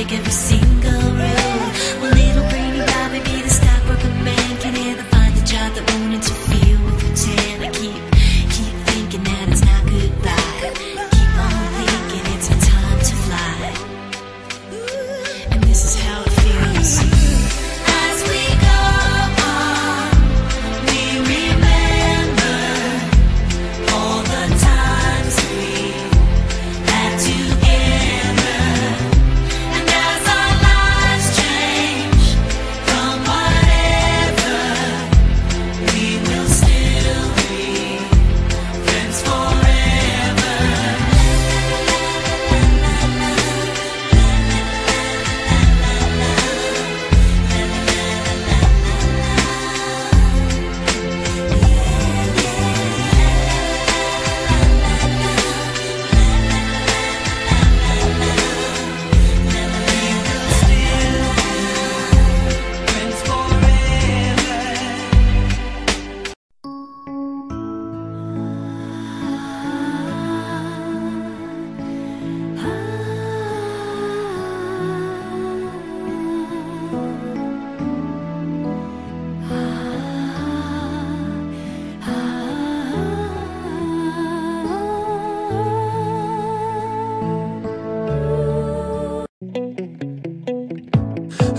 break every single rule. Well, little brainy Bob may be the stockbroker man, can never find the job that won't interfere with routine. I keep thinking that it's not goodbye. Keep on thinking it's my time to fly. And this is how it feels. As we go on, we remember all the times we had together. And as our lives change from whatever, we will still be friends forever. Friends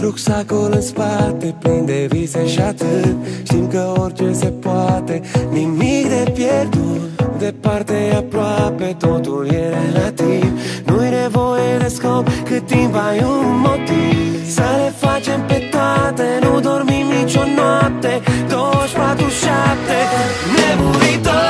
Rucsacul în spate, plin de vise și atât. Știm că orice se poate, nimic de pierdut. Departe, aproape, totul e relativ. Nu-i nevoie de scop, cât timp ai un motiv. Să le facem pe toate, nu dormim nicio noapte. 24/7, nemuritor.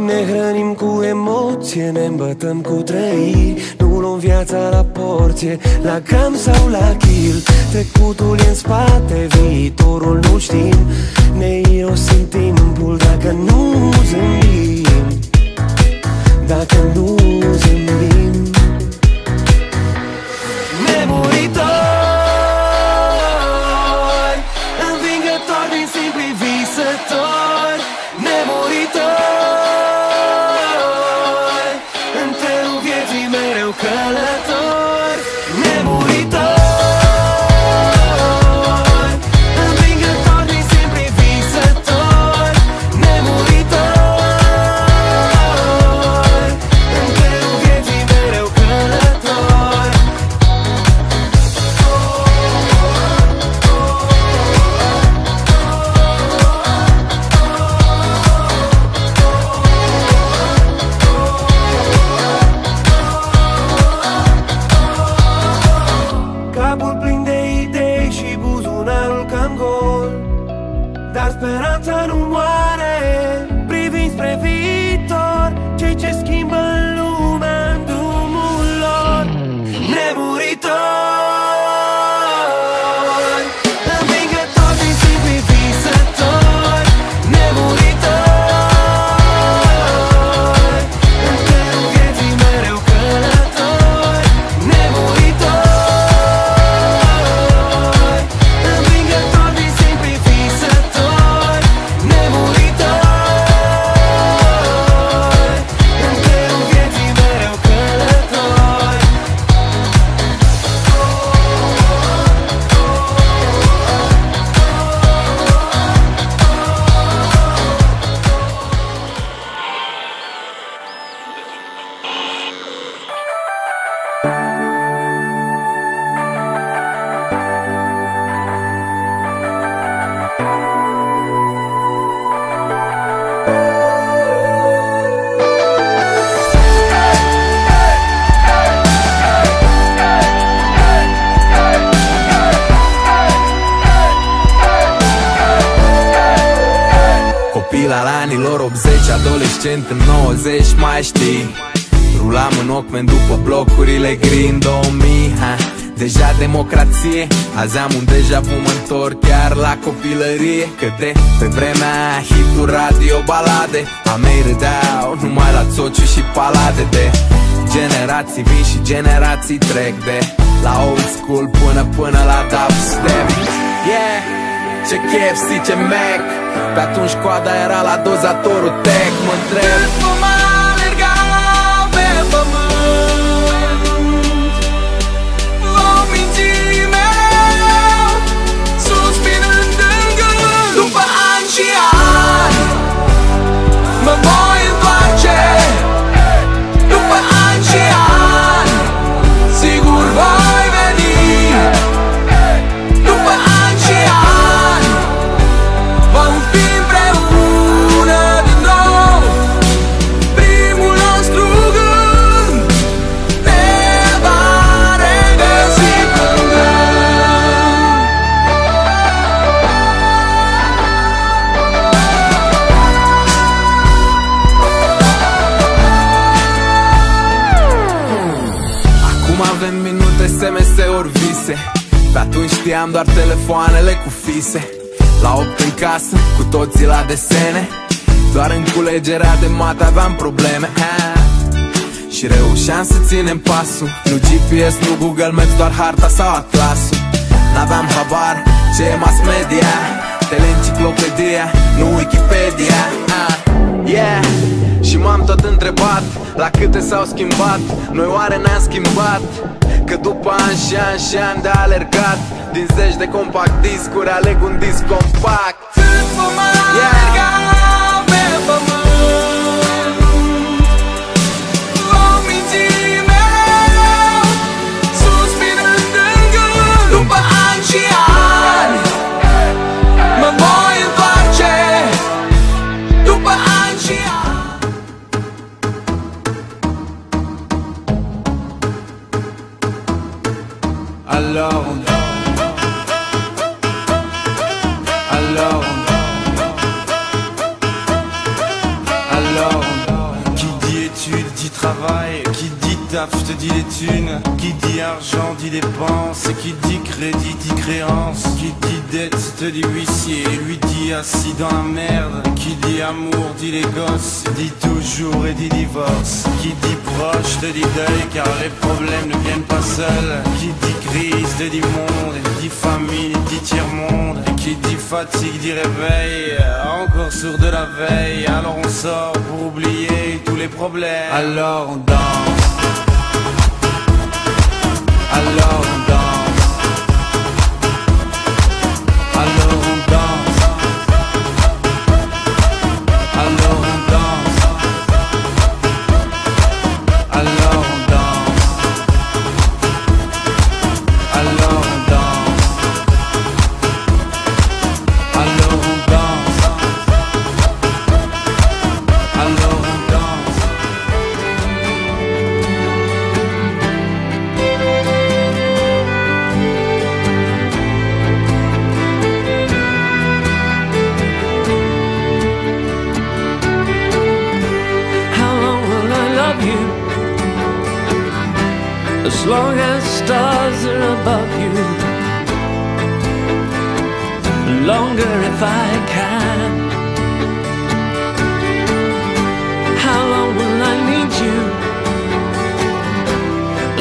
Ne hrănim cu emoție, ne îmbătăm cu trăiri. Nu luăm viața la porție, la gram sau la kill. Trecutul e în spate, viitorul nu știm. Ne irosim timpul dacă nu zâmbim. Dacă nu zâmbim. Nemuritori, învingători din simpli visători. Nemuritori, în trenul vieții mereu călători. Nemuritori, învingători din simpli visători. Nemuritori, în trenul vieții mereu călători. Capul plin de idei și buzunarul cam gol, dar speranța nu moare. Privind spre viitor, cei ce schimbă lumea în drumul lor. Nemuritori, învingători din simpli visători. Nemuritori, în trenul vieții mereu călători. Nemuritori, învingători din simpli visători. Nemuritori, în trenul vieții mereu călători. anilor 80, adolescent în 90, mai știi. Rulam în ochi după blocurile gri în 2000, deja democrație. Azi am un deja vu, mă întorc chiar la copilărie. Că pe vremea aia hituri, radio, balade, a mei râdeau numai la țociu și palade. De generații vin și generații trec, de la old school până la dubstep. Yeah, ce KFC, ce Mac. Pe atunci coada era la dozatorul Tech. Mă întreb cum alergau pe pământ, vom minți mereu, suspinând în gând. După ani și ani mă voi întoarce. După ani și ani sigur voi veni. După ani și ani vom fi împreună din nou. Primul nostru gând ne va regăsi Acum avem minute, SMS-uri, vise. Pe atunci știam doar telefoanele cu fise. La 8 în casă, cu toții la desene. Doar în culegerea de mate aveam probleme, și reușeam să ținem pasul. Nu GPS, nu Google Maps, doar harta sau atlasul. N-aveam habar ce e mass media, teleenciclopedia, nu Wikipedia. Yeah. Și m-am tot întrebat la câte s-au schimbat. Noi oare ne-am schimbat? Că după ani și ani și ani de alergat, din zeci de compact discuri aleg un disc compact. Cât vom alerga pe pământ, vom minți mereu, suspinând în gând. După ani și ani mă voi întoarce. După ani și ani. Alors qui dit études dit travail, qui dit taf te dit les thunes, qui dit argent dit dépenses, qui dit crédit dit créance, qui dit dette te dit huissier, lui dit assis dans la merde, qui dit amour dit les gosses, dit toujours et dit divorce, qui dit proche te dit deuil car les problèmes ne viennent pas seuls, qui dit crise te dit monde, dit famine dit tiers-monde, qui dit fatigue dit réveil, encore sourd de la veille, alors on sort pour oublier tous les problèmes. Alors on danse, alors on danse, alors on danse, alors on danse, alors on danse, alors on danse, alors on danse, alors on danse. How long will I love you? As long as stars are above you. Longer if I can. How long will I need you?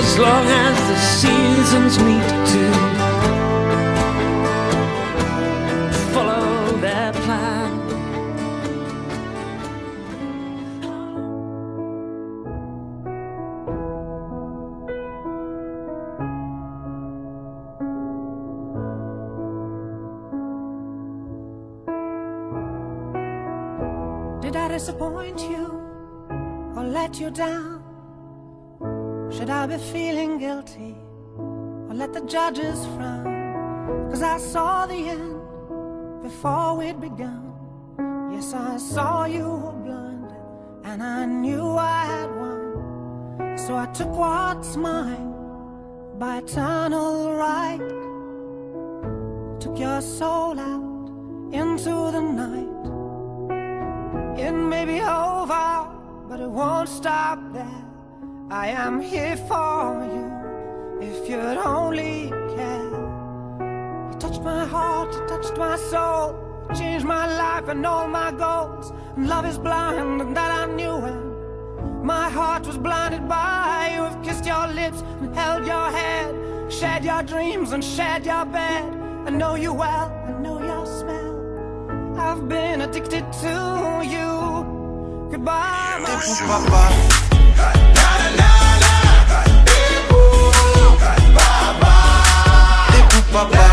As long as the seasons meet to follow their plan. Did I disappoint you or let you down? Should I be feeling guilty or let the judges frown? 'Cause I saw the end before we'd begun. Yes, I saw you were blinded and I knew I had won. So I took what's mine by eternal right. Took your soul out into the night. It may be over, but it won't stop there. I am here for you, if you'd only care. You touched my heart, you touched my soul, you changed my life and all my goals. And love is blind, and that I knew when my heart was blinded by you. Have kissed your lips and held your head, shared your dreams and shared your bed. I know you well, I know your smell. I've been addicted to you. Goodbye, my papa. Papa.